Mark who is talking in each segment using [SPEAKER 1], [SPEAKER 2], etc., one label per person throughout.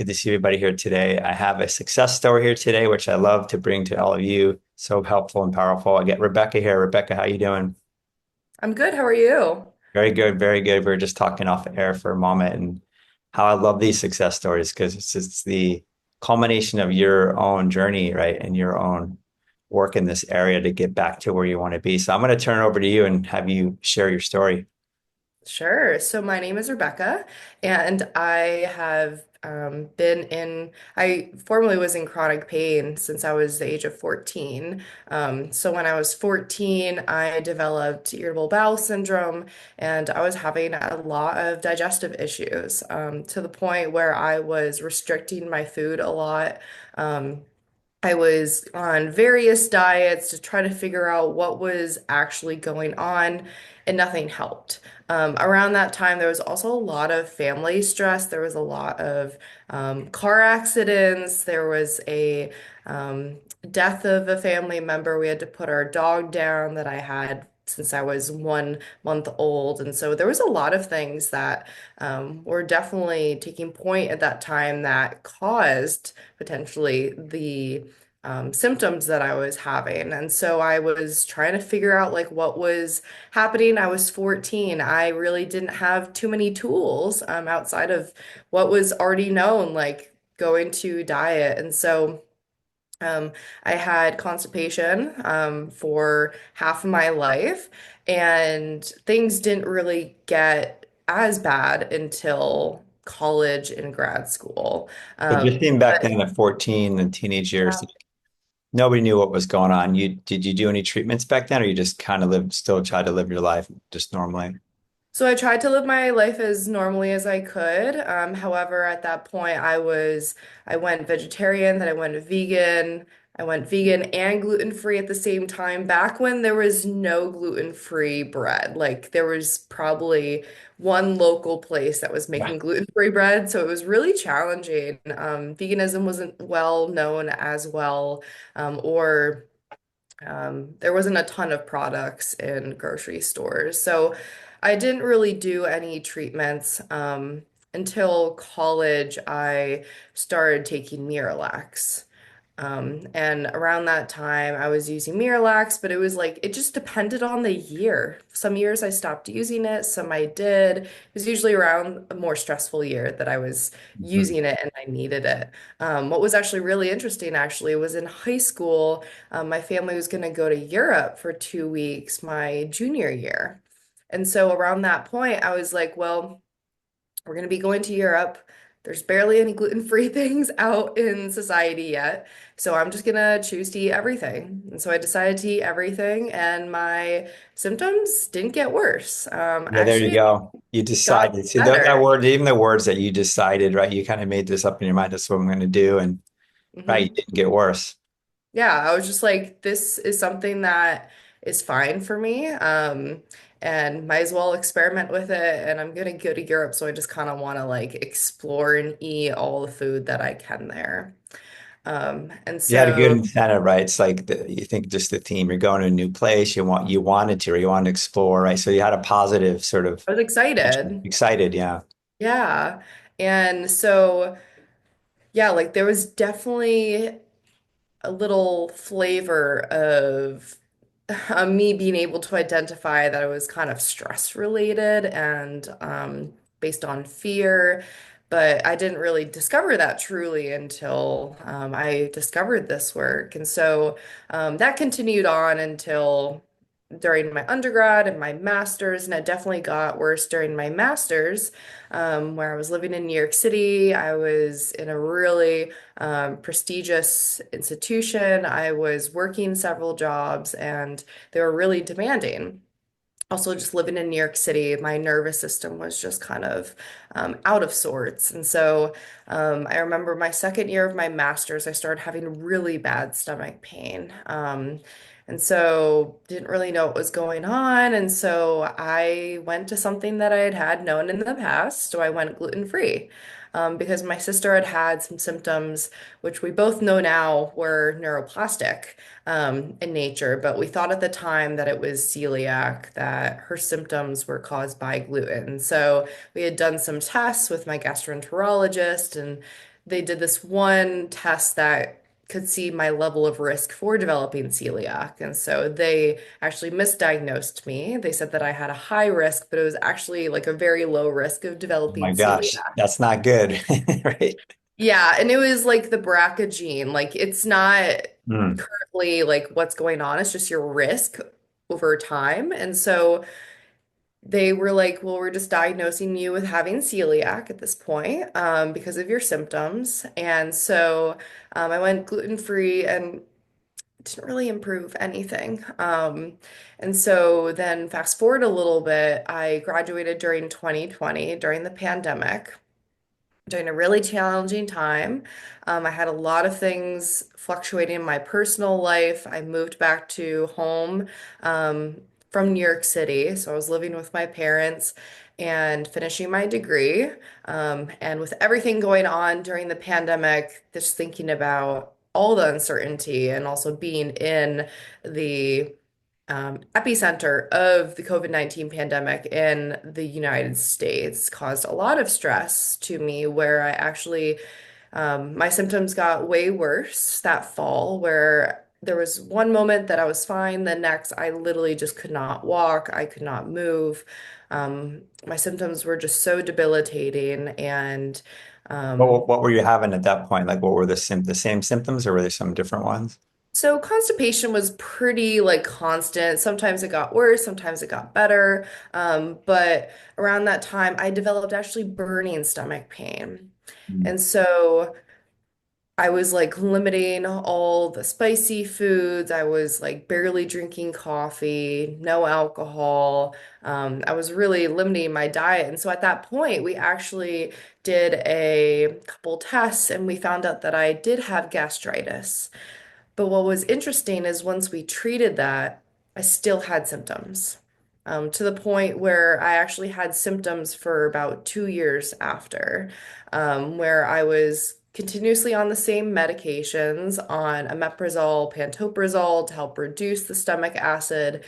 [SPEAKER 1] Good to see everybody here today. I have a success story here today, which I love to bring to all of you. So helpful and powerful. I get Rebecca here. Rebecca, how you doing?
[SPEAKER 2] I'm good. How are you?
[SPEAKER 1] Very good, very good. We were just talking off air for a moment and how I love these success stories because it's the culmination of your own journey, right? And your own work in this area to get back to where you want to be. So I'm going to turn it over to you and have you share your story.
[SPEAKER 2] Sure. So my name is Rebecca, and I have I formerly was in chronic pain since I was the age of 14. So when I was 14, I developed irritable bowel syndrome, and I was having a lot of digestive issues, to the point where I was restricting my food a lot. Um, I was on various diets to try to figure out what was actually going on, and nothing helped. Around that time, there was also a lot of family stress. There was a lot of car accidents. There was a death of a family member. We had to put our dog down that I had since I was 1 month old. And so there was a lot of things that were definitely taking point at that time that caused potentially the symptoms that I was having. And so I was trying to figure out like what was happening. I was 14. I really didn't have too many tools outside of what was already known, like going to diet. And so um, I had constipation for half of my life, and things didn't really get as bad until college and grad school.
[SPEAKER 1] So just
[SPEAKER 2] Um,
[SPEAKER 1] being back then at 14 and teenage years, nobody knew what was going on. Did you do any treatments back then, or you just kind of still tried to live your life just normally?
[SPEAKER 2] So I tried to live my life as normally as I could. However, at that point, I went vegetarian, then I went vegan. I went vegan and gluten-free at the same time, back when there was no gluten-free bread. Like there was probably one local place that was
[SPEAKER 1] Yeah.
[SPEAKER 2] making gluten-free bread, so it was really challenging. Veganism wasn't well known as well, or there wasn't a ton of products in grocery stores. So I didn't really do any treatments until college. I started taking Miralax. And around that time, I was using Miralax, but it was like, it just depended on the year. Some years I stopped using it, some I did. It was usually around a more stressful year that I was
[SPEAKER 1] Mhm.
[SPEAKER 2] using it and I needed it. What was actually really interesting, actually, was in high school, my family was going to go to Europe for 2 weeks my junior year. And so around that point, I was like, well, we're going to be going to Europe. There's barely any gluten-free things out in society yet. So I'm just going to choose to eat everything. And so I decided to eat everything, and my symptoms didn't get worse.
[SPEAKER 1] Yeah, there you
[SPEAKER 2] Actually,
[SPEAKER 1] go. You
[SPEAKER 2] got
[SPEAKER 1] decided. See that
[SPEAKER 2] better.
[SPEAKER 1] word, even the words that you decided, right? You kind of made this up in your mind. That's what I'm going to do, and right, you
[SPEAKER 2] hmm
[SPEAKER 1] didn't get worse.
[SPEAKER 2] Yeah, I was just like, this is something that is fine for me. And might as well experiment with it. And I'm gonna go to Europe, so I just kind of want to like explore and eat all the food that I can there. And
[SPEAKER 1] You had a good
[SPEAKER 2] so
[SPEAKER 1] incentive, right? It's like you think just the theme. You're going to a new place. You wanted to, or you wanted to explore, right? So you had a positive sort of
[SPEAKER 2] I was excited.
[SPEAKER 1] excited, yeah.
[SPEAKER 2] Yeah. And so, yeah, like there was definitely a little flavor of me being able to identify that it was kind of stress related and based on fear. But I didn't really discover that truly until I discovered this work. And so that continued on until during my undergrad and my master's, and it definitely got worse during my master's, where I was living in New York City. I was in a really prestigious institution. I was working several jobs, and they were really demanding. Also, just living in New York City, my nervous system was just kind of out of sorts. And so I remember my second year of my master's, I started having really bad stomach pain. And so didn't really know what was going on. And so I went to something that I had known in the past. So I went gluten-free. Because my sister had had some symptoms, which we both know now were neuroplastic in nature, but we thought at the time that it was celiac, that her symptoms were caused by gluten. So we had done some tests with my gastroenterologist, and they did this one test that could see my level of risk for developing celiac. And so they actually misdiagnosed me. They said that I had a high risk, but it was actually like a very low risk of
[SPEAKER 1] Oh my
[SPEAKER 2] developing
[SPEAKER 1] gosh,
[SPEAKER 2] celiac.
[SPEAKER 1] that's not good, right?
[SPEAKER 2] Yeah, and it was like the BRCA gene. Like it's not
[SPEAKER 1] Mm.
[SPEAKER 2] currently like what's going on, it's just your risk over time. And so they were like, well, we're just diagnosing you with having celiac at this point because of your symptoms. And so I went gluten-free and it didn't really improve anything. And so then fast forward a little bit, I graduated during 2020 during the pandemic during a really challenging time. I had a lot of things fluctuating in my personal life. I moved back to home from New York City. So I was living with my parents and finishing my degree. And with everything going on during the pandemic, just thinking about all the uncertainty and also being in the epicenter of the COVID-19 pandemic in the United States caused a lot of stress to me, where I actually, my symptoms got way worse that fall, where there was one moment that I was fine, the next I literally just could not walk, I could not move. My symptoms were just so debilitating and
[SPEAKER 1] What were you having at that point? Like, what were the same symptoms, or were there some different ones?
[SPEAKER 2] so constipation was pretty like constant. Sometimes it got worse, sometimes it got better. But around that time, I developed actually burning stomach pain.
[SPEAKER 1] Mm.
[SPEAKER 2] And so I was like limiting all the spicy foods. I was like barely drinking coffee, no alcohol. I was really limiting my diet. And so at that point, we actually did a couple tests and we found out that I did have gastritis. But what was interesting is once we treated that, I still had symptoms, to the point where I actually had symptoms for about 2 years after, where I was continuously on the same medications, on omeprazole, pantoprazole to help reduce the stomach acid,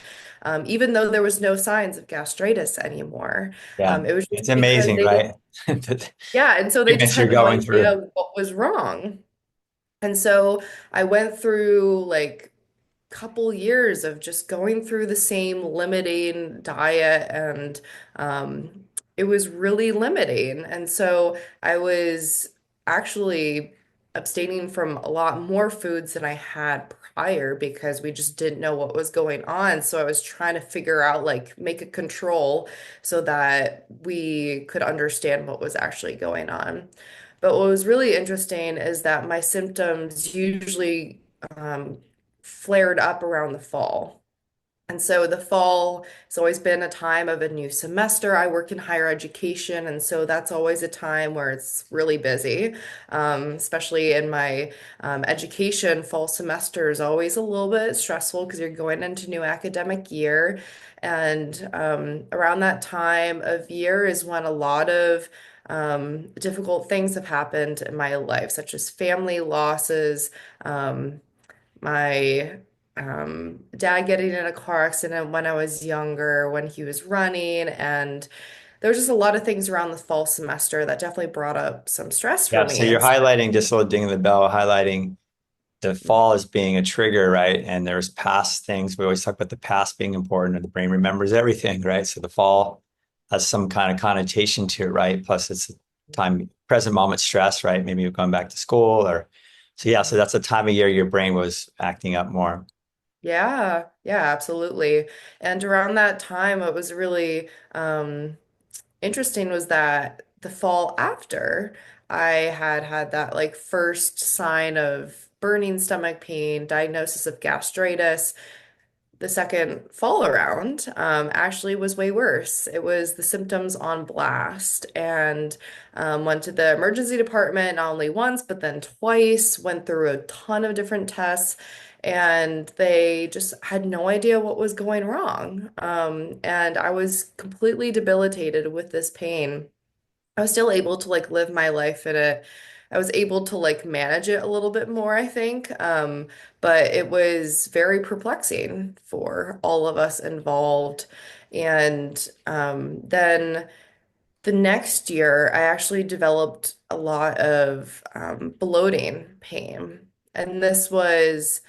[SPEAKER 2] even though there was no signs of gastritis anymore.
[SPEAKER 1] Yeah,
[SPEAKER 2] It was
[SPEAKER 1] it's
[SPEAKER 2] just because
[SPEAKER 1] amazing,
[SPEAKER 2] they,
[SPEAKER 1] right? The
[SPEAKER 2] yeah, and so they just
[SPEAKER 1] treatments you're
[SPEAKER 2] had no
[SPEAKER 1] going
[SPEAKER 2] idea
[SPEAKER 1] through.
[SPEAKER 2] what was wrong. And so I went through like couple years of just going through the same limiting diet and it was really limiting. And so I was actually abstaining from a lot more foods than I had prior because we just didn't know what was going on. So I was trying to figure out like make a control so that we could understand what was actually going on. But what was really interesting is that my symptoms usually um, flared up around the fall. And so the fall has always been a time of a new semester. I work in higher education, and so that's always a time where it's really busy, especially in my education. Fall semester is always a little bit stressful because you're going into new academic year. And around that time of year is when a lot of difficult things have happened in my life, such as family losses. My dad getting in a car accident when I was younger, when he was running, and there was just a lot of things around the fall semester that definitely brought up some stress for
[SPEAKER 1] Yeah, so
[SPEAKER 2] me.
[SPEAKER 1] you're
[SPEAKER 2] And so,
[SPEAKER 1] highlighting, just a little ding in the bell, highlighting the fall as being a trigger, right? And there's past things. We always talk about the past being important, and the brain remembers everything, right? So the fall has some kind of connotation to it, right? Plus, it's time, present moment stress, right? Maybe you've gone back to school, or so. Yeah, so that's a time of year your brain was acting up more.
[SPEAKER 2] yeah, yeah, absolutely. And around that time, what was really interesting was that the fall after, I had that like first sign of burning stomach pain, diagnosis of gastritis. The second fall around actually was way worse. It was the symptoms on blast and went to the emergency department not only once, but then twice, went through a ton of different tests, and they just had no idea what was going wrong. And I was completely debilitated with this pain. I was still able to like live my life in it. I was able to like manage it a little bit more, I think. But it was very perplexing for all of us involved. And then The next year, I actually developed a lot of bloating pain. And this was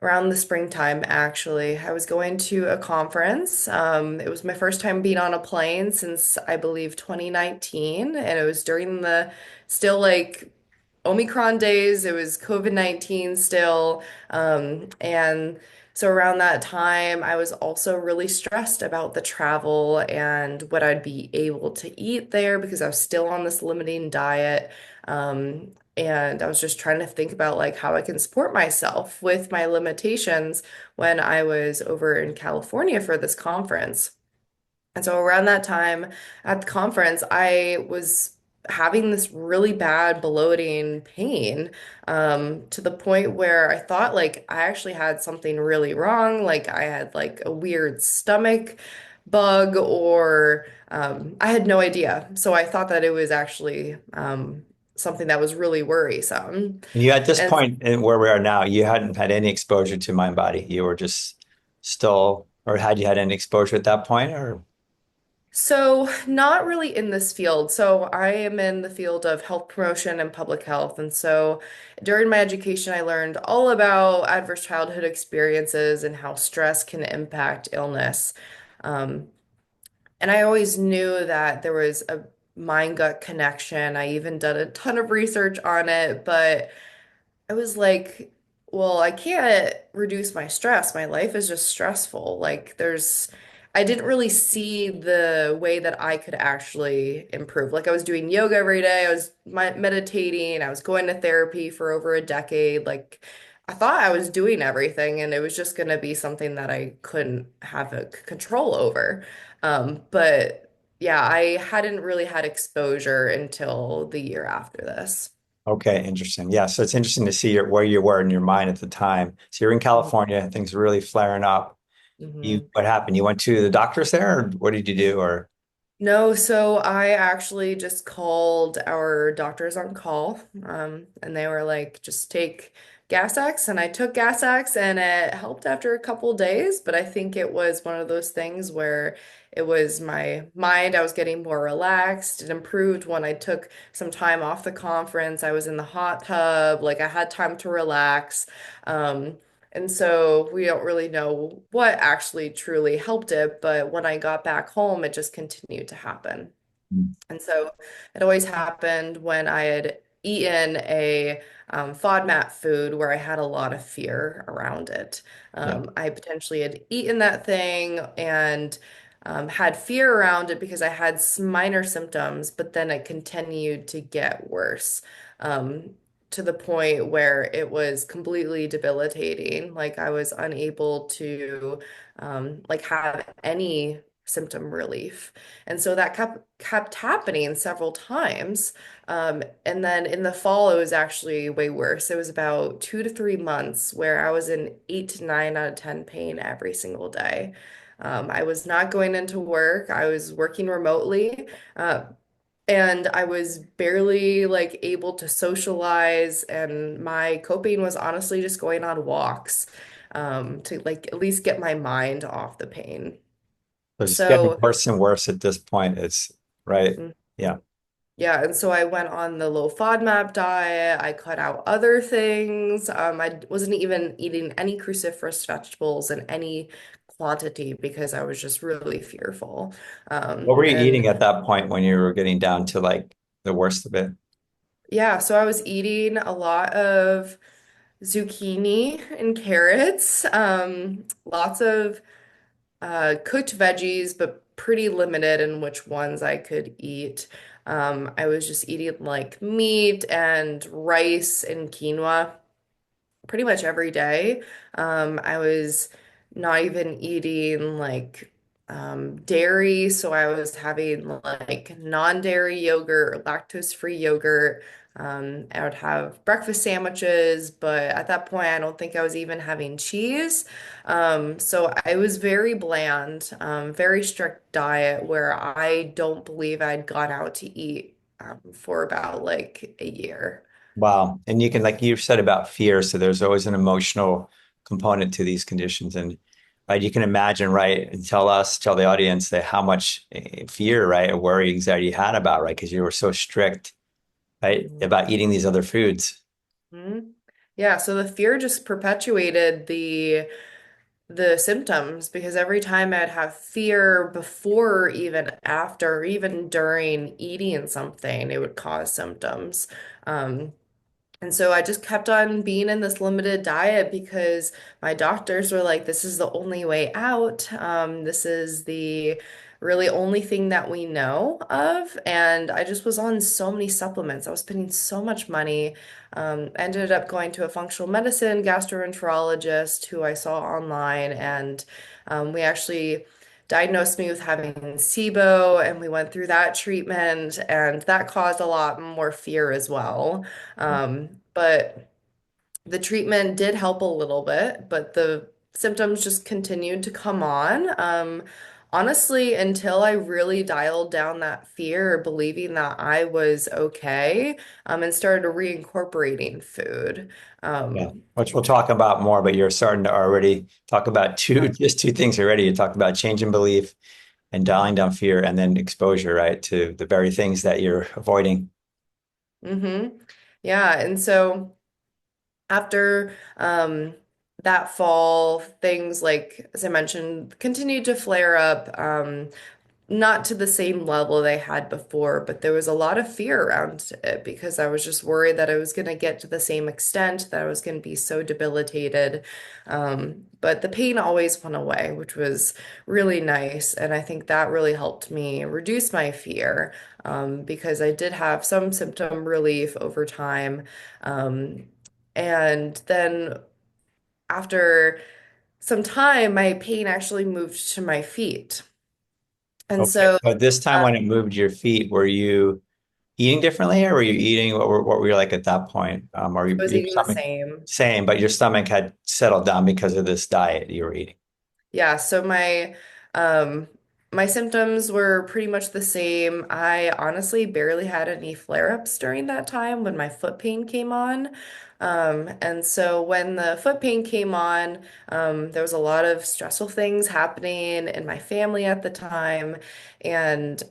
[SPEAKER 2] around the springtime, actually. I was going to a conference. It was my first time being on a plane since I believe 2019, and it was during the still like Omicron days. It was COVID-19 still. And so around that time, I was also really stressed about the travel and what I'd be able to eat there because I was still on this limiting diet. And I was just trying to think about like how I can support myself with my limitations when I was over in California for this conference. And so around that time at the conference, I was having this really bad bloating pain, to the point where I thought like I actually had something really wrong. Like I had like a weird stomach bug or I had no idea. So I thought that it was actually something that was really worrisome.
[SPEAKER 1] And you at this
[SPEAKER 2] And
[SPEAKER 1] point in where we are now, you hadn't had any exposure to mind body. You were just still, or had you had any exposure at that point, or
[SPEAKER 2] So, not really in this field. So, I am in the field of health promotion and public health. And so, during my education, I learned all about adverse childhood experiences and how stress can impact illness. Um, and I always knew that there was a mind-gut connection. I even did a ton of research on it, but I was like, well, I can't reduce my stress. My life is just stressful. I didn't really see the way that I could actually improve. Like, I was doing yoga every day, I was meditating, I was going to therapy for over a decade. Like, I thought I was doing everything, and it was just going to be something that I couldn't have a control over. But yeah, I hadn't really had exposure until the year after this.
[SPEAKER 1] okay, interesting. Yeah, so it's interesting to see where you were in your mind at the time. So you're in California, things are really flaring up.
[SPEAKER 2] Mm-hmm.
[SPEAKER 1] What happened? You went to the doctors there, or what did you do? Or
[SPEAKER 2] No, so I actually just called our doctors on call, and they were like, just take Gas X, and I took Gas X, and it helped after a couple days. But I think it was one of those things where it was my mind. I was getting more relaxed. It improved when I took some time off the conference. I was in the hot tub, like I had time to relax. Um, and so we don't really know what actually truly helped it, but when I got back home, it just continued to happen. And so it always happened when I had eaten a FODMAP food where I had a lot of fear around it.
[SPEAKER 1] yeah.
[SPEAKER 2] I potentially had eaten that thing and had fear around it because I had minor symptoms, but then it continued to get worse. Um, to the point where it was completely debilitating. Like I was unable to like have any symptom relief. And so that kept happening several times. And then in the fall, it was actually way worse. It was about 2 to 3 months where I was in 8 to 9 out of 10 pain every single day. I was not going into work. I was working remotely. Uh, and I was barely like able to socialize, and my coping was honestly just going on walks, to like at least get my mind off the pain.
[SPEAKER 1] So it's getting
[SPEAKER 2] So,
[SPEAKER 1] worse and worse at this point. It's right.
[SPEAKER 2] mhm.
[SPEAKER 1] Yeah.
[SPEAKER 2] Yeah, and so I went on the low FODMAP diet. I cut out other things. I wasn't even eating any cruciferous vegetables in any quantity because I was just really fearful.
[SPEAKER 1] What were you
[SPEAKER 2] And
[SPEAKER 1] eating at that point when you were getting down to like the worst of it?
[SPEAKER 2] yeah, so I was eating a lot of zucchini and carrots, lots of cooked veggies, but pretty limited in which ones I could eat. I was just eating like meat and rice and quinoa pretty much every day. I was not even eating like dairy, so I was having like non-dairy yogurt or lactose-free yogurt. I would have breakfast sandwiches, but at that point, I don't think I was even having cheese. So I was very bland, very strict diet where I don't believe I'd gone out to eat for about like a year.
[SPEAKER 1] Wow. And you can, like you said about fear, so there's always an emotional component to these conditions. And right? You can imagine, right? And tell the audience that how much fear, right, or worry, anxiety you had about, right? Because you were so strict, right, about eating these other foods.
[SPEAKER 2] Mhm. Yeah, so the fear just perpetuated the symptoms because every time I'd have fear before, even after, or even during eating something, it would cause symptoms. Um, And so I just kept on being in this limited diet because my doctors were like, this is the only way out. This is the really only thing that we know of. And I just was on so many supplements. I was spending so much money. Ended up going to a functional medicine gastroenterologist who I saw online. And we actually diagnosed me with having SIBO, and we went through that treatment, and that caused a lot more fear as well. But the treatment did help a little bit, but the symptoms just continued to come on. Honestly, until I really dialed down that fear, believing that I was okay, and started reincorporating food.
[SPEAKER 1] Yeah,
[SPEAKER 2] Um,
[SPEAKER 1] which we'll talk about more, but you're starting to already talk about just two things already. You talked about change in belief and dialing down fear and then exposure, right, to the very things that you're avoiding.
[SPEAKER 2] mm-hmm. Yeah, and so after that fall, things like, as I mentioned, continued to flare up. Not to the same level they had before, but there was a lot of fear around it because I was just worried that I was going to get to the same extent, that I was going to be so debilitated. But the pain always went away, which was really nice. And I think that really helped me reduce my fear, because I did have some symptom relief over time. Um, and then after some time, my pain actually moved to my feet. And
[SPEAKER 1] Okay.
[SPEAKER 2] so
[SPEAKER 1] But this time
[SPEAKER 2] uh,
[SPEAKER 1] when it moved your feet, were you eating differently or were you eating what were you like at that point? Or
[SPEAKER 2] I was
[SPEAKER 1] your
[SPEAKER 2] eating the
[SPEAKER 1] stomach
[SPEAKER 2] same.
[SPEAKER 1] same, but your stomach had settled down because of this diet you were eating.
[SPEAKER 2] Yeah, so um my symptoms were pretty much the same. I honestly barely had any flare-ups during that time when my foot pain came on. And so when the foot pain came on, there was a lot of stressful things happening in my family at the time, and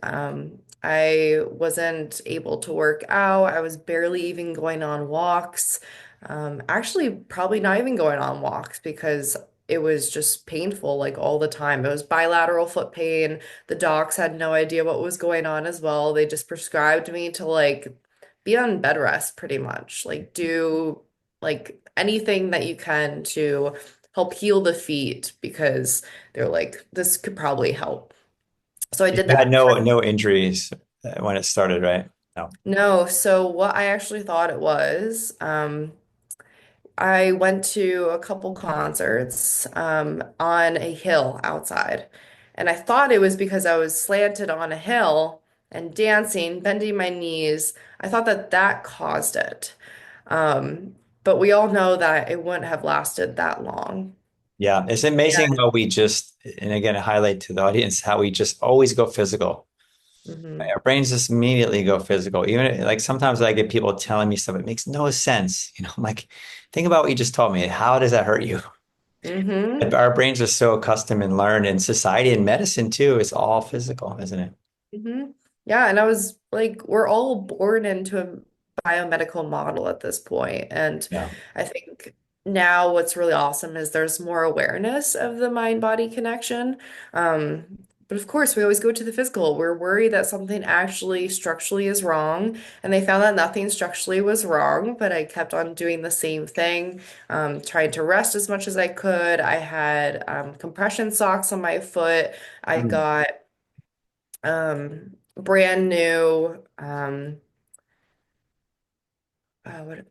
[SPEAKER 2] I wasn't able to work out. I was barely even going on walks. Actually, probably not even going on walks because it was just painful like all the time. It was bilateral foot pain. The docs had no idea what was going on as well. They just prescribed me to like be on bed rest pretty much. Like do like anything that you can to help heal the feet because they're like this could probably help. So I
[SPEAKER 1] You
[SPEAKER 2] did
[SPEAKER 1] had
[SPEAKER 2] that.
[SPEAKER 1] no injuries when it started, right? No.
[SPEAKER 2] No, so what I actually thought it was, I went to a couple concerts on a hill outside. And I thought it was because I was slanted on a hill and dancing, bending my knees. I thought that that caused it. But we all know that it wouldn't have lasted that long.
[SPEAKER 1] Yeah, it's amazing how we just, and again, highlight to the audience how we just always go physical.
[SPEAKER 2] Hmm.
[SPEAKER 1] Our brains just immediately go physical. Even like sometimes I get people telling me stuff, it makes no sense. I'm like, think about what you just told me. How does that hurt you?
[SPEAKER 2] Hmm.
[SPEAKER 1] Our brains are so accustomed and learned in society and medicine too. It's all physical, isn't it?
[SPEAKER 2] Hmm. Yeah, and I was like, we're all born into a biomedical model at this point. And
[SPEAKER 1] Yeah.
[SPEAKER 2] I think now what's really awesome is there's more awareness of the mind-body connection. But of course, we always go to the physical. We're worried that something actually structurally is wrong. And they found that nothing structurally was wrong, but I kept on doing the same thing, trying to rest as much as I could. I had compression socks on my foot. I
[SPEAKER 1] Mm.
[SPEAKER 2] got brand new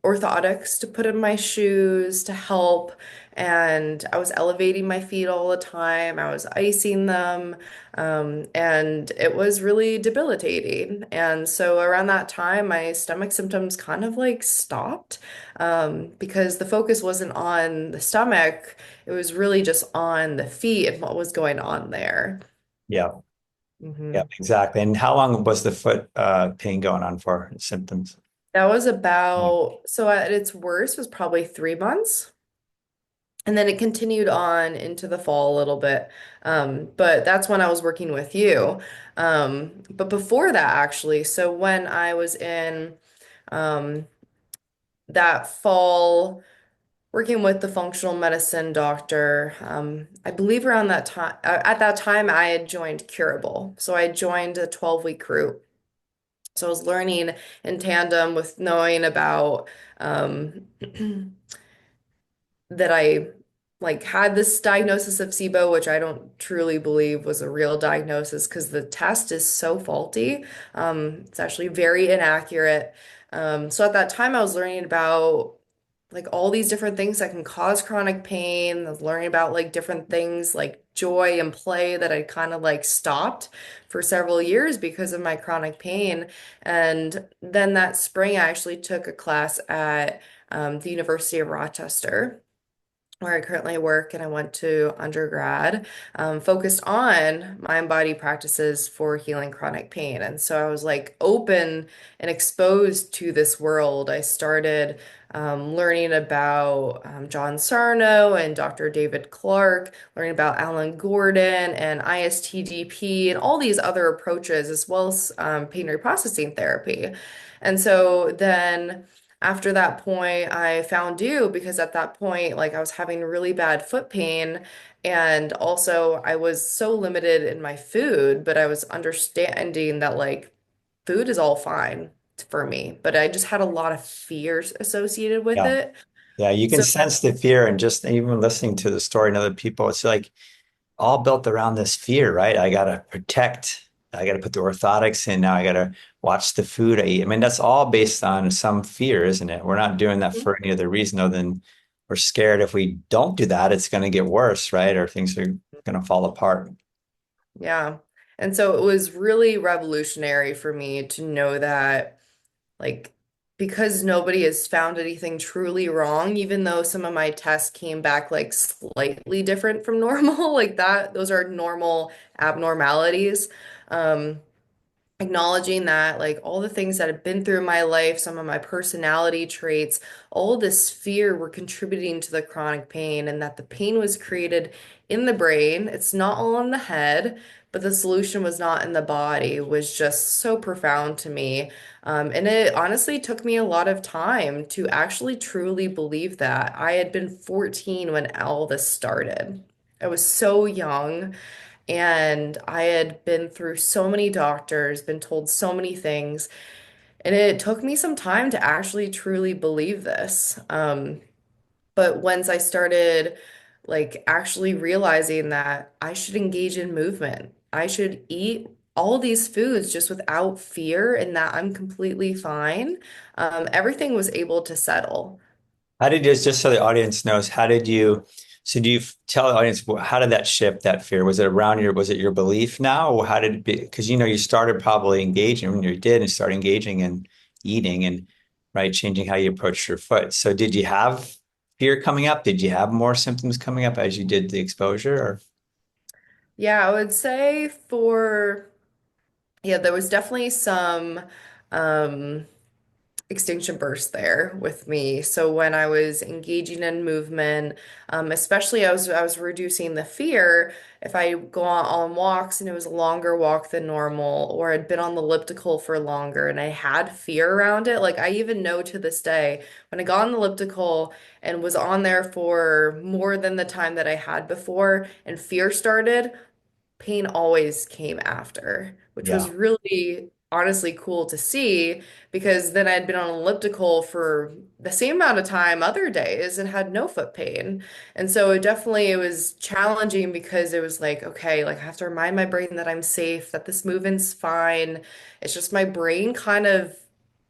[SPEAKER 2] orthotics to put in my shoes to help. And I was elevating my feet all the time. I was icing them. And it was really debilitating. And so around that time, my stomach symptoms kind of like stopped, because the focus wasn't on the stomach. It was really just on the feet and what was going on there.
[SPEAKER 1] Yeah. Yeah,
[SPEAKER 2] Mhm.
[SPEAKER 1] exactly. And how long was the foot pain going on for symptoms?
[SPEAKER 2] That was
[SPEAKER 1] Mm.
[SPEAKER 2] about, so at its worst was probably 3 months. And then it continued on into the fall a little bit. But that's when I was working with you. But before that, actually, so when I was in um, that fall working with the functional medicine doctor, I believe around that time, at that time, I had joined Curable. So I joined a 12-week group. So I was learning in tandem with knowing about um, that I like had this diagnosis of SIBO, which I don't truly believe was a real diagnosis because the test is so faulty. It's actually very inaccurate. So at that time, I was learning about like all these different things that can cause chronic pain. I was learning about like different things like joy and play that I kind of like stopped for several years because of my chronic pain. And then that spring, I actually took a class at the University of Rochester where I currently work and I went to undergrad, focused on mind body practices for healing chronic pain. And so I was like open and exposed to this world. I started learning about John Sarno and Dr. David Clark, learning about Alan Gordon and ISTDP and all these other approaches, as well as pain reprocessing therapy. And so then after that point, I found you because at that point, like I was having really bad foot pain. And also, I was so limited in my food, but I was understanding that like food is all fine for me, but I just had a lot of fears associated with
[SPEAKER 1] Yeah.
[SPEAKER 2] it.
[SPEAKER 1] Yeah. You can
[SPEAKER 2] So,
[SPEAKER 1] sense the fear and just even listening to the story and other people, it's like all built around this fear, right? I got to protect, I got to put the orthotics in now. I got to watch the food I eat. I mean, that's all based on some fear, isn't it? We're not doing that for any other reason other than we're scared if we don't do that, it's going to get worse, right? Or things are going to fall apart.
[SPEAKER 2] yeah. And so it was really revolutionary for me to know that. Like, because nobody has found anything truly wrong, even though some of my tests came back like slightly different from normal, like that, those are normal abnormalities. Um, Acknowledging that like all the things that have been through my life, some of my personality traits, all this fear were contributing to the chronic pain, and that the pain was created in the brain. It's not all in the head, but the solution was not in the body was just so profound to me. And it honestly took me a lot of time to actually truly believe that. I had been 14 when all this started. I was so young. And I had been through so many doctors, been told so many things, and it took me some time to actually truly believe this. But once I started like actually realizing that I should engage in movement, I should eat all these foods just without fear and that I'm completely fine, everything was able to settle.
[SPEAKER 1] How did you, just so the audience knows, how did you, so do you tell the audience, how did that shift, that fear? Was it around your, was it your belief now? Or how did it be? Because you know, you started probably engaging when you did and started engaging and eating and, right, changing how you approached your foot. So did you have fear coming up? Did you have more symptoms coming up as you did the exposure? Or
[SPEAKER 2] Yeah, I would say yeah, there was definitely some um, extinction burst there with me. So when I was engaging in movement, especially I was reducing the fear. If I go on walks and it was a longer walk than normal, or I'd been on the elliptical for longer and I had fear around it, like I even know to this day when I got on the elliptical and was on there for more than the time that I had before and fear started, pain always came after, which
[SPEAKER 1] yeah.
[SPEAKER 2] was really honestly cool to see because then I'd been on an elliptical for the same amount of time other days and had no foot pain. And so it was challenging because it was like, okay, like I have to remind my brain that I'm safe, that this movement's fine. It's just my brain kind of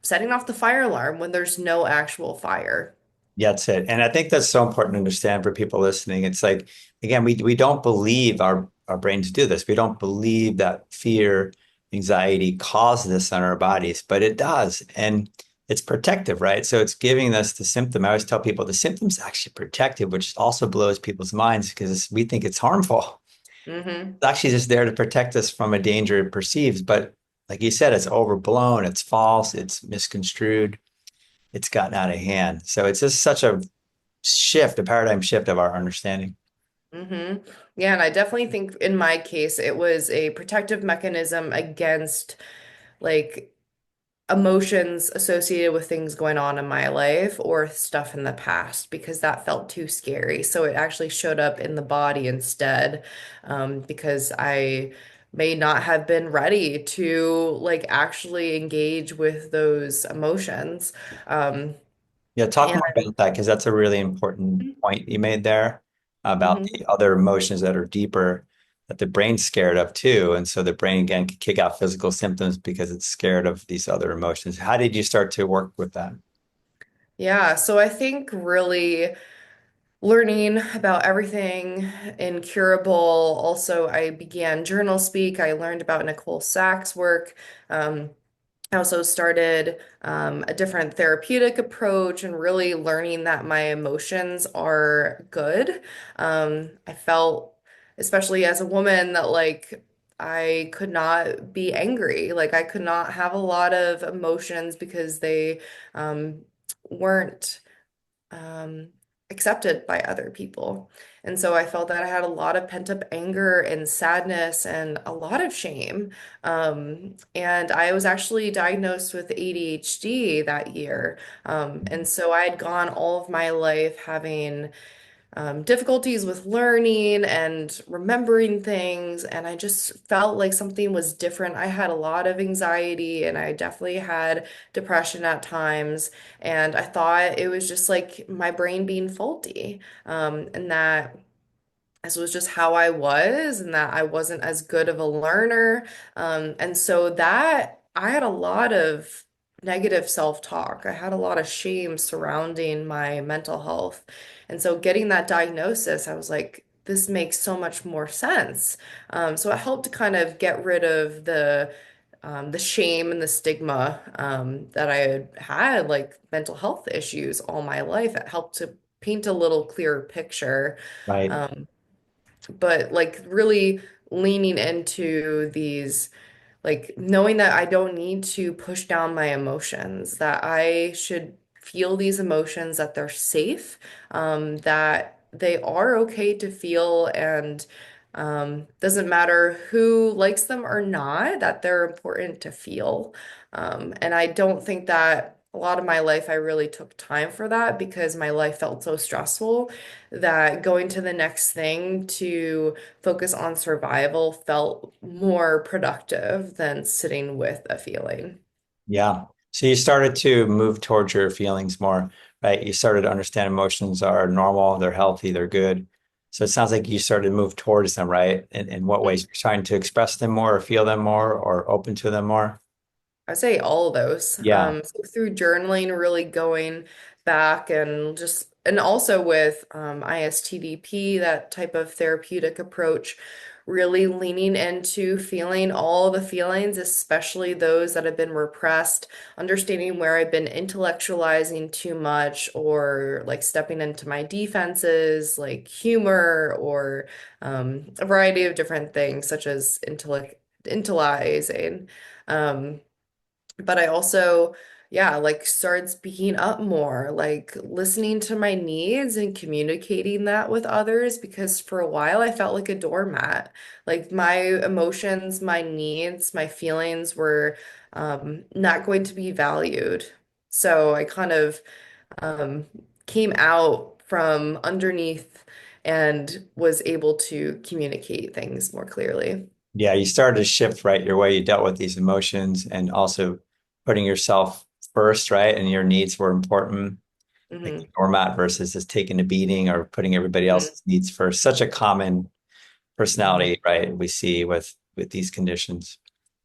[SPEAKER 2] setting off the fire alarm when there's no actual fire.
[SPEAKER 1] Yeah, that's it. And I think that's so important to understand for people listening. It's like, again, we don't believe our brains do this. We don't believe that fear, anxiety cause this on our bodies, but it does. And it's protective, right? So it's giving us the symptom. I always tell people the symptom's actually protective, which also blows people's minds because we think it's harmful.
[SPEAKER 2] Hmm.
[SPEAKER 1] It's actually just there to protect us from a danger it perceives. But like you said, it's overblown, it's false, it's misconstrued, it's gotten out of hand. So it's just such a shift, a paradigm shift of our understanding.
[SPEAKER 2] hmm Yeah, and I definitely think in my case, it was a protective mechanism against like emotions associated with things going on in my life or stuff in the past because that felt too scary. So it actually showed up in the body instead, because I may not have been ready to like actually engage with those emotions. Um,
[SPEAKER 1] Yeah, talk
[SPEAKER 2] and
[SPEAKER 1] more about that because that's a really important point you made there about
[SPEAKER 2] Mhm.
[SPEAKER 1] the other emotions that are deeper that the brain's scared of too. And so the brain again can kick out physical symptoms because it's scared of these other emotions. How did you start to work with that?
[SPEAKER 2] Yeah, so I think really learning about everything incurable. Also, I began journal speak. I learned about Nicole Sachs' work. Um, I also started a different therapeutic approach and really learning that my emotions are good. I felt, especially as a woman, that like I could not be angry. Like I could not have a lot of emotions because they um, weren't um, accepted by other people. And so I felt that I had a lot of pent-up anger and sadness and a lot of shame. And I was actually diagnosed with ADHD that year. And so I had gone all of my life having difficulties with learning and remembering things. And I just felt like something was different. I had a lot of anxiety and I definitely had depression at times. And I thought it was just like my brain being faulty. And that this was just how I was and that I wasn't as good of a learner. And so that I had a lot of negative self-talk. I had a lot of shame surrounding my mental health. And so getting that diagnosis, I was like, this makes so much more sense. So it helped to kind of get rid of the shame and the stigma that I had like mental health issues all my life. It helped to paint a little clearer picture.
[SPEAKER 1] Right.
[SPEAKER 2] Um, but like really leaning into these like knowing that I don't need to push down my emotions, that I should feel these emotions, that they're safe, that they are okay to feel, and doesn't matter who likes them or not, that they're important to feel. And I don't think that a lot of my life I really took time for that because my life felt so stressful that going to the next thing to focus on survival felt more productive than sitting with a feeling.
[SPEAKER 1] Yeah. So you started to move towards your feelings more, right? You started to understand emotions are normal, they're healthy, they're good. So it sounds like you started to move towards them, right? In what ways? You're trying to express them more or feel them more or open to them more?
[SPEAKER 2] I say all of those.
[SPEAKER 1] Yeah.
[SPEAKER 2] So through journaling, really going back and just, and also with ISTDP, that type of therapeutic approach, really leaning into feeling all the feelings, especially those that have been repressed, understanding where I've been intellectualizing too much or like stepping into my defenses, like humor or a variety of different things, such as intellectualizing. Um, but I also, yeah, like started speaking up more, like listening to my needs and communicating that with others because for a while I felt like a doormat. Like my emotions, my needs, my feelings were not going to be valued. So I kind of um, came out from underneath and was able to communicate things more clearly.
[SPEAKER 1] Yeah. You started to shift, right? Your way you dealt with these emotions and also putting yourself first, right? And your needs were important. Like the
[SPEAKER 2] hmm
[SPEAKER 1] doormat versus just taking a beating or putting everybody
[SPEAKER 2] hmm
[SPEAKER 1] else's needs first. Such a common
[SPEAKER 2] hmm
[SPEAKER 1] personality, right? We see with these conditions.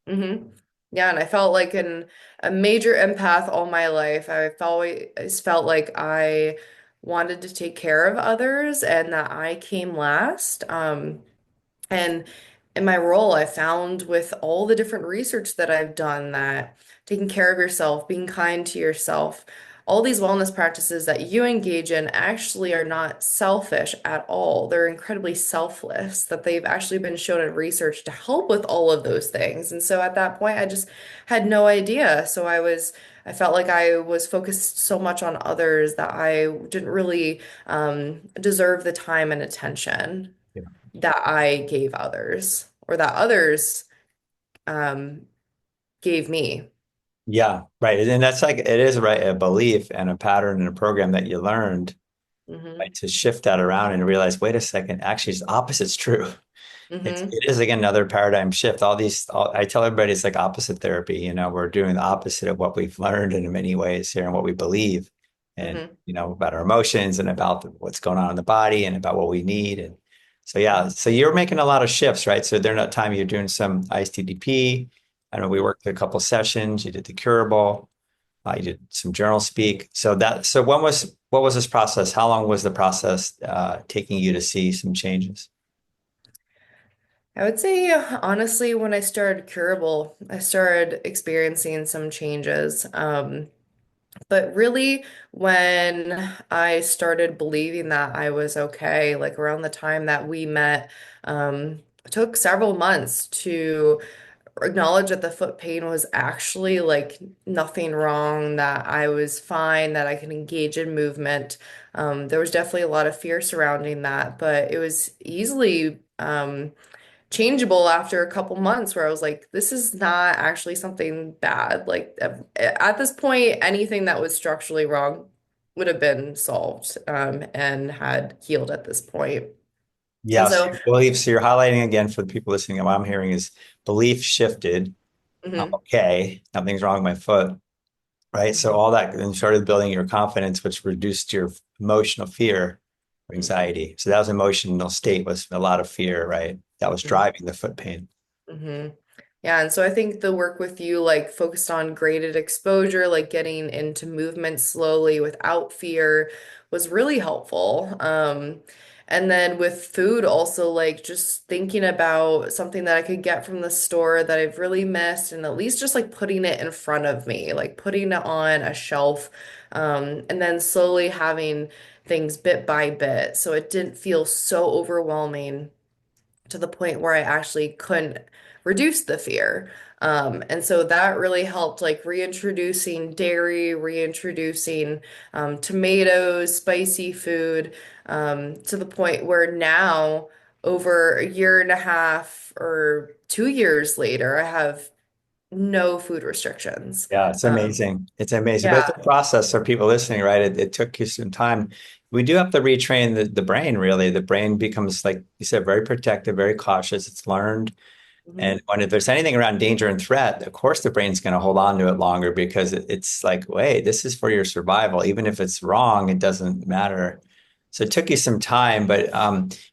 [SPEAKER 2] hmm Yeah, and I felt like a major empath all my life. I've always felt like I wanted to take care of others and that I came last. And in my role, I found with all the different research that I've done that taking care of yourself, being kind to yourself, all these wellness practices that you engage in actually are not selfish at all. They're incredibly selfless, that they've actually been shown in research to help with all of those things. And so at that point, I just had no idea. I felt like I was focused so much on others that I didn't really deserve the time and attention
[SPEAKER 1] Yeah.
[SPEAKER 2] that I gave others or that others um, gave me.
[SPEAKER 1] Yeah, right. And that's like it is right, a belief and a pattern and a program that you learned,
[SPEAKER 2] Hmm
[SPEAKER 1] right, to shift that around and realize, wait a second, actually, the opposite's true.
[SPEAKER 2] hmm
[SPEAKER 1] It is again another paradigm shift. I tell everybody it's like opposite therapy. We're doing the opposite of what we've learned in many ways here and what we believe, and
[SPEAKER 2] hmm
[SPEAKER 1] about our emotions and about what's going on in the body and about what we need. And so yeah, so you're making a lot of shifts, right? So during that time you're doing some ISTDP. I know we worked a couple sessions. You did the curable. You did some journal speak. So what was this process? How long was the process taking you to see some changes?
[SPEAKER 2] I would say, honestly, when I started Curable, I started experiencing some changes. But really, when I started believing that I was okay, like around the time that we met, it took several months to acknowledge that the foot pain was actually like nothing wrong, that I was fine, that I could engage in movement. There was definitely a lot of fear surrounding that, but it was easily changeable after a couple months where I was like, this is not actually something bad. Like at this point, anything that was structurally wrong would have been solved and had healed at this point. And
[SPEAKER 1] Yeah, so
[SPEAKER 2] so,
[SPEAKER 1] your beliefs, so you're highlighting again for the people listening, what I'm hearing is belief shifted. I'm
[SPEAKER 2] mhm,
[SPEAKER 1] okay. Nothing's wrong with my foot, right? So
[SPEAKER 2] mhm,
[SPEAKER 1] all that then started building your confidence, which reduced your emotional fear or
[SPEAKER 2] mhm,
[SPEAKER 1] anxiety. So that was emotional state was a lot of fear, right? That was
[SPEAKER 2] mhm.
[SPEAKER 1] driving the foot pain.
[SPEAKER 2] hmm Yeah, and so I think the work with you like focused on graded exposure, like getting into movement slowly without fear was really helpful. And then with food also like just thinking about something that I could get from the store that I've really missed and at least just like putting it in front of me, like putting it on a shelf, and then slowly having things bit by bit so it didn't feel so overwhelming to the point where I actually couldn't reduce the fear. And so that really helped, like reintroducing dairy, reintroducing tomatoes, spicy food, to the point where now, over a year and a half or 2 years later, I have no food restrictions.
[SPEAKER 1] Yeah, it's amazing. It's amazing. But it's a
[SPEAKER 2] Yeah.
[SPEAKER 1] process for people listening, right? It took you some time. We do have to retrain the brain, really. The brain becomes, like you said, very protective, very cautious. It's learned.
[SPEAKER 2] Mhm.
[SPEAKER 1] And when if there's anything around danger and threat, of course the brain's going to hold on to it longer because it's like, wait, this is for your survival. Even if it's wrong, it doesn't matter. So it took you some time, but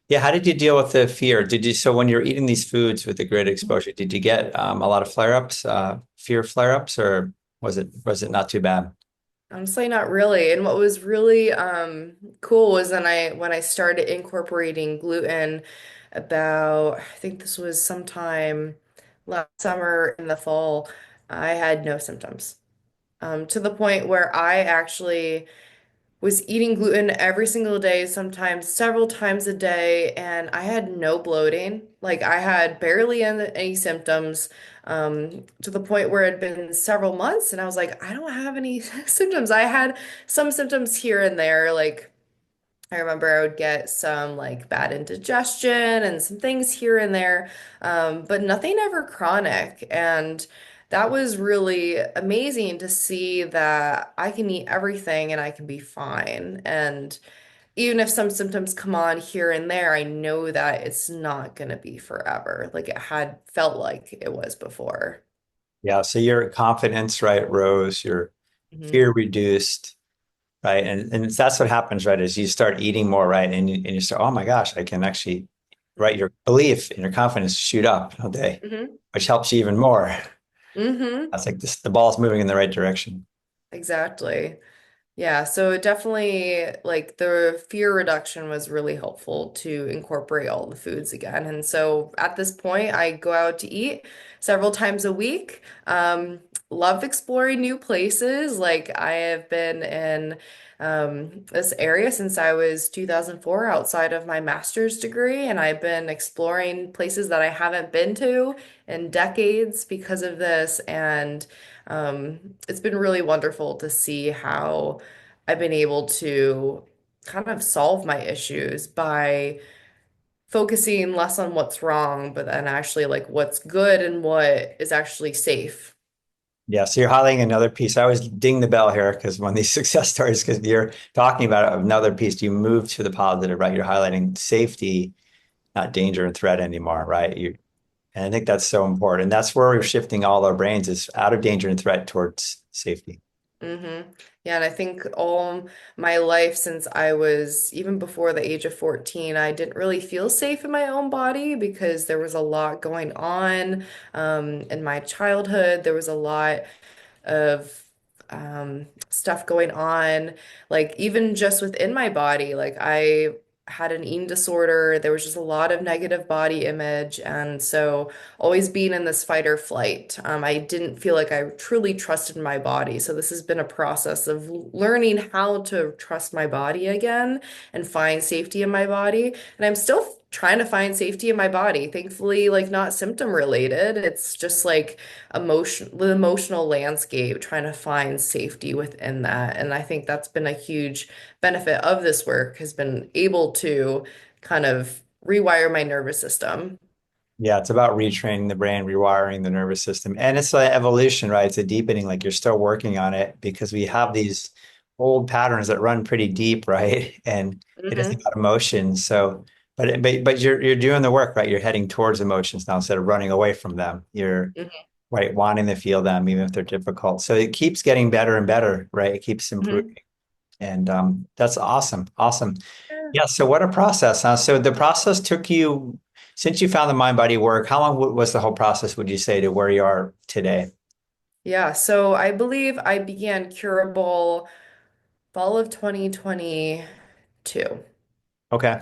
[SPEAKER 1] yeah, how did you deal with the fear? So when you're eating these foods with the great exposure, did you get a lot of flare-ups, fear flare-ups, or was it not too bad?
[SPEAKER 2] Honestly, not really. And what was really cool was when I started incorporating gluten about, I think this was sometime last summer in the fall, I had no symptoms. To the point where I actually was eating gluten every single day, sometimes several times a day, and I had no bloating. Like I had barely any symptoms, to the point where it had been several months, and I was like, I don't have any symptoms. I had some symptoms here and there, like I remember I would get some like bad indigestion and some things here and there, but nothing ever chronic. And that was really amazing to see that I can eat everything and I can be fine. And even if some symptoms come on here and there, I know that it's not going to be forever, like it had felt like it was before.
[SPEAKER 1] Yeah, so your confidence, right, rose, your
[SPEAKER 2] hmm
[SPEAKER 1] fear reduced, right? And that's what happens, right? Is you start eating more, right? And you start, oh my gosh, I can actually, right? Your belief and your confidence shoot up all day,
[SPEAKER 2] hmm
[SPEAKER 1] which helps you even more.
[SPEAKER 2] hmm
[SPEAKER 1] That's like this, the ball's moving in the right direction.
[SPEAKER 2] Exactly. Yeah, so it definitely like the fear reduction was really helpful to incorporate all the foods again. And so at this point, I go out to eat several times a week. love exploring new places. Like I have been in this area since I was 2004 outside of my master's degree, and I've been exploring places that I haven't been to in decades because of this. And it's been really wonderful to see how I've been able to kind of solve my issues by focusing less on what's wrong, but then actually like what's good and what is actually safe.
[SPEAKER 1] Yeah, so you're highlighting another piece. I always ding the bell here because when these success stories, because you're talking about another piece, you move to the positive, right? You're highlighting safety, not danger and threat anymore, right? And I think that's so important. That's where we're shifting all our brains is out of danger and threat towards safety.
[SPEAKER 2] Yeah, and I think all my life since I was even before the age of 14, I didn't really feel safe in my own body because there was a lot going on in my childhood. There was a lot of stuff going on, like even just within my body. Like I had an eating disorder. There was just a lot of negative body image. And so always being in this fight or flight, I didn't feel like I truly trusted my body. So this has been a process of learning how to trust my body again and find safety in my body. And I'm still trying to find safety in my body. Thankfully, like not symptom related. It's just like the emotional landscape, trying to find safety within that. And I think that's been a huge benefit of this work, has been able to kind of rewire my nervous system.
[SPEAKER 1] Yeah, it's about retraining the brain, rewiring the nervous system. And it's like evolution, right? It's a deepening, like you're still working on it because we have these old patterns that run pretty deep, right? And it is
[SPEAKER 2] Hmm
[SPEAKER 1] about emotions. So, but you're doing the work, right? You're heading towards emotions now instead of running away from them. You're
[SPEAKER 2] hmm
[SPEAKER 1] right, wanting to feel them even if they're difficult. So it keeps getting better and better, right? It keeps improving.
[SPEAKER 2] hmm
[SPEAKER 1] And that's awesome. Awesome. Yeah. So what a process, huh? So the process took you, since you found the mind body work, how long was the whole process, would you say, to where you are today?
[SPEAKER 2] Yeah, so I believe I began Curable fall of 2022.
[SPEAKER 1] Okay.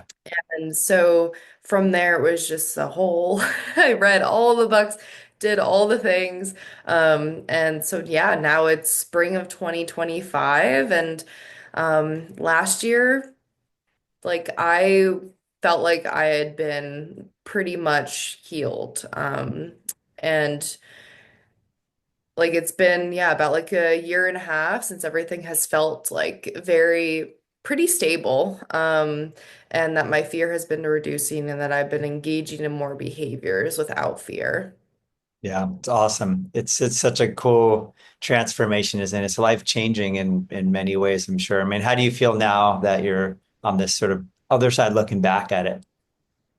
[SPEAKER 2] And so from there, it was just a whole, I read all the books, did all the things. And so, yeah, now it's spring of 2025. And last year, like, I felt like I had been pretty much healed. And like it's been, yeah, about like a year and a half since everything has felt like very pretty stable. And that my fear has been reducing and that I've been engaging in more behaviors without fear.
[SPEAKER 1] Yeah, it's awesome. It's such a cool transformation, isn't it? It's life changing in many ways, I'm sure. I mean, how do you feel now that you're on this sort of other side looking back at it?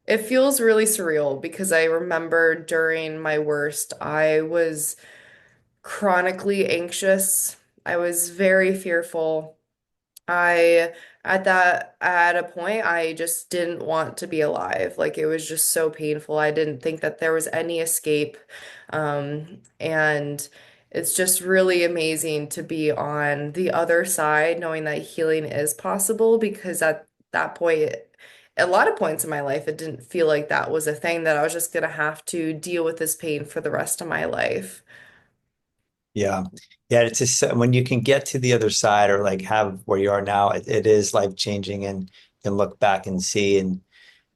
[SPEAKER 2] It feels really surreal because I remember during my worst, I was chronically anxious. I was very fearful. I at a point I just didn't want to be alive. Like it was just so painful. I didn't think that there was any escape. And it's just really amazing to be on the other side, knowing that healing is possible because at that point, a lot of points in my life, it didn't feel like that was a thing that I was just gonna have to deal with this pain for the rest of my life.
[SPEAKER 1] Yeah. Yeah, it's just when you can get to the other side or like have where you are now, it is life changing and you can look back and see and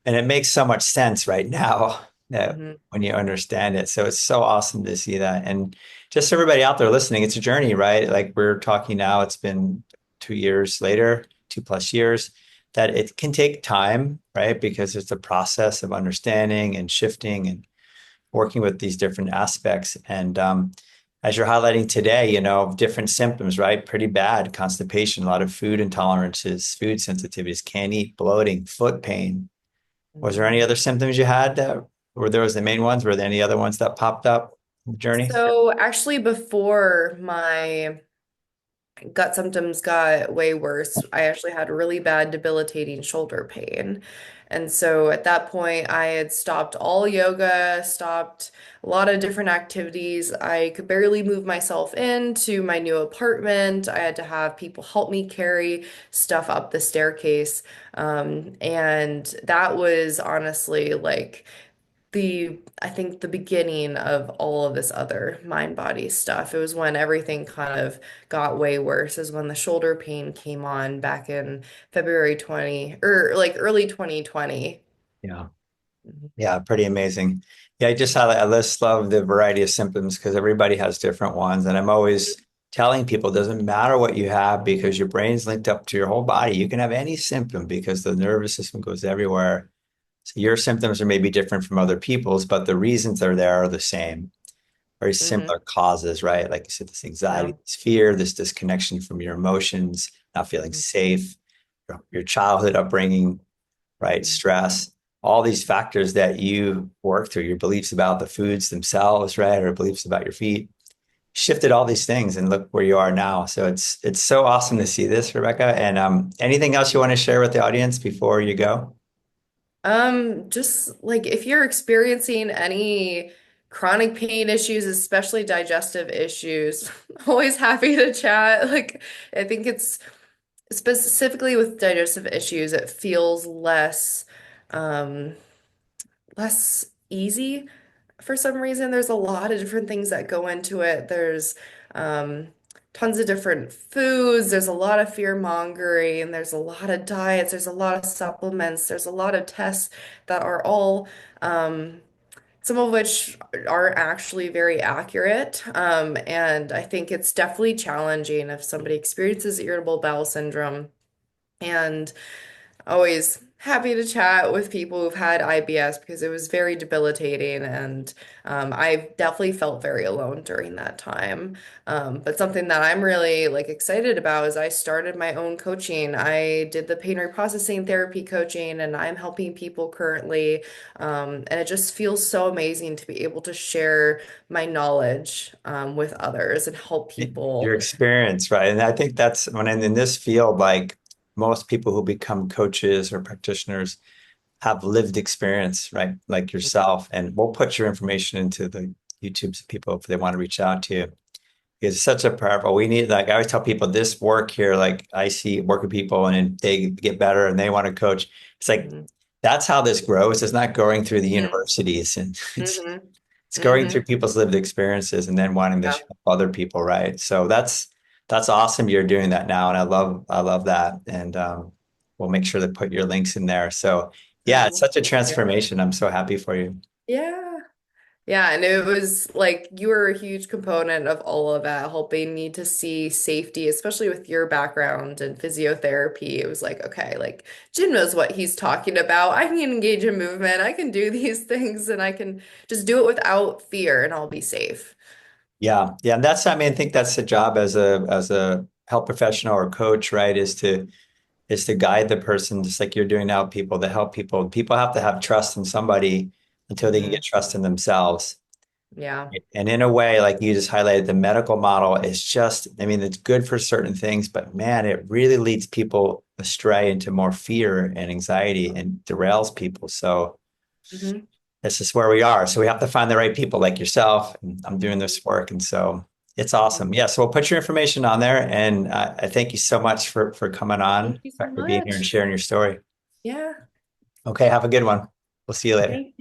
[SPEAKER 1] it makes so much sense right now that
[SPEAKER 2] Mhm.
[SPEAKER 1] when you understand it. So it's so awesome to see that. And just everybody out there listening, it's a journey, right? Like we're talking now, it's been 2 years later, 2+ years, that it can take time, right? Because it's a process of understanding and shifting and working with these different aspects. And as you're highlighting today, different symptoms, right? Pretty bad constipation, a lot of food intolerances, food sensitivities, can't eat, bloating, foot pain. Was there any
[SPEAKER 2] Mhm.
[SPEAKER 1] other symptoms you had that were those the main ones? Were there any other ones that popped up in the journey?
[SPEAKER 2] So actually, before my gut symptoms got way worse, I actually had really bad debilitating shoulder pain. And so at that point, I had stopped all yoga, stopped a lot of different activities. I could barely move myself into my new apartment. I had to have people help me carry stuff up the staircase. And that was honestly like I think the beginning of all of this other mind body stuff. It was when everything kind of got way worse, is when the shoulder pain came on back in February 20 or like early 2020.
[SPEAKER 1] Yeah. Yeah, pretty amazing. Yeah, I just love the variety of symptoms because everybody has different ones. And I'm always telling people it doesn't matter what you have because your brain's linked up to your whole body. You can have any symptom because the nervous system goes everywhere. So your symptoms are maybe different from other people's, but the reasons they're there are the same, very
[SPEAKER 2] Hmm.
[SPEAKER 1] similar causes, right? Like you said, this
[SPEAKER 2] Yeah.
[SPEAKER 1] anxiety, this fear, this disconnection from your emotions, not feeling safe, your childhood upbringing, right?
[SPEAKER 2] Mhm.
[SPEAKER 1] Stress, all these factors that you work through, your beliefs about the foods themselves, right? Or beliefs about your feet, shifted all these things and look where you are now. So it's so awesome to see this, Rebecca. And anything else you want to share with the audience before you go?
[SPEAKER 2] Just like if you're experiencing any chronic pain issues, especially digestive issues, always happy to chat. Like, I think it's specifically with digestive issues, it feels um, less easy for some reason. There's a lot of different things that go into it. There's um, tons of different foods. There's a lot of fear mongering. There's a lot of diets. There's a lot of supplements. There's a lot of tests that are all, some of which aren't actually very accurate. And I think it's definitely challenging if somebody experiences irritable bowel syndrome. And always happy to chat with people who've had IBS because it was very debilitating, and I definitely felt very alone during that time. But something that I'm really like excited about is I started my own coaching. I did the pain reprocessing therapy coaching, and I'm helping people currently. And it just feels so amazing to be able to share my knowledge with others and help
[SPEAKER 1] Your
[SPEAKER 2] people.
[SPEAKER 1] experience, right? And I think that's when in this field, like most people who become coaches or practitioners have lived experience, right? Like yourself. And we'll put your information into the YouTubes of people if they want to reach out to you. It's such a powerful. We need, like I always tell people, this work here. Like I see work with people, and they get better, and they want to coach. It's like
[SPEAKER 2] Mhm.
[SPEAKER 1] that's how this grows. It's not going through the
[SPEAKER 2] Mhm.
[SPEAKER 1] universities, and
[SPEAKER 2] Mhm.
[SPEAKER 1] it's going through
[SPEAKER 2] Mhm.
[SPEAKER 1] people's lived experiences, and then wanting to
[SPEAKER 2] Yeah.
[SPEAKER 1] help other people, right? So that's awesome. You're doing that now, and I love that. And we'll make sure to put your links in there. So yeah, it's
[SPEAKER 2] Oh,
[SPEAKER 1] such a
[SPEAKER 2] thank you.
[SPEAKER 1] transformation. I'm so happy for you.
[SPEAKER 2] Yeah. Yeah, and it was like you were a huge component of all of that, helping me to see safety, especially with your background in physiotherapy. It was like, okay, like Jim knows what he's talking about. I can engage in movement. I can do these things and I can just do it without fear and I'll be safe.
[SPEAKER 1] Yeah, yeah, and I mean, I think that's the job as a health professional or coach, right? Is to guide the person, just like you're doing now, people to help people. People have to have trust in somebody until they can
[SPEAKER 2] Hmm.
[SPEAKER 1] get trust in themselves.
[SPEAKER 2] Yeah.
[SPEAKER 1] And in a way, like you just highlighted, the medical model is just, I mean, it's good for certain things, but man, it really leads people astray into more fear and anxiety and derails people. So
[SPEAKER 2] Hmm.
[SPEAKER 1] this is where we are. So we have to find the right people like yourself. And I'm doing this work. And so it's awesome. Yeah. So we'll put your information on there. And I thank you so much for coming
[SPEAKER 2] Thank
[SPEAKER 1] on,
[SPEAKER 2] you so
[SPEAKER 1] for being here and
[SPEAKER 2] much.
[SPEAKER 1] sharing your story.
[SPEAKER 2] Yeah.
[SPEAKER 1] Okay. Have a good one. We'll see you later.
[SPEAKER 2] Thank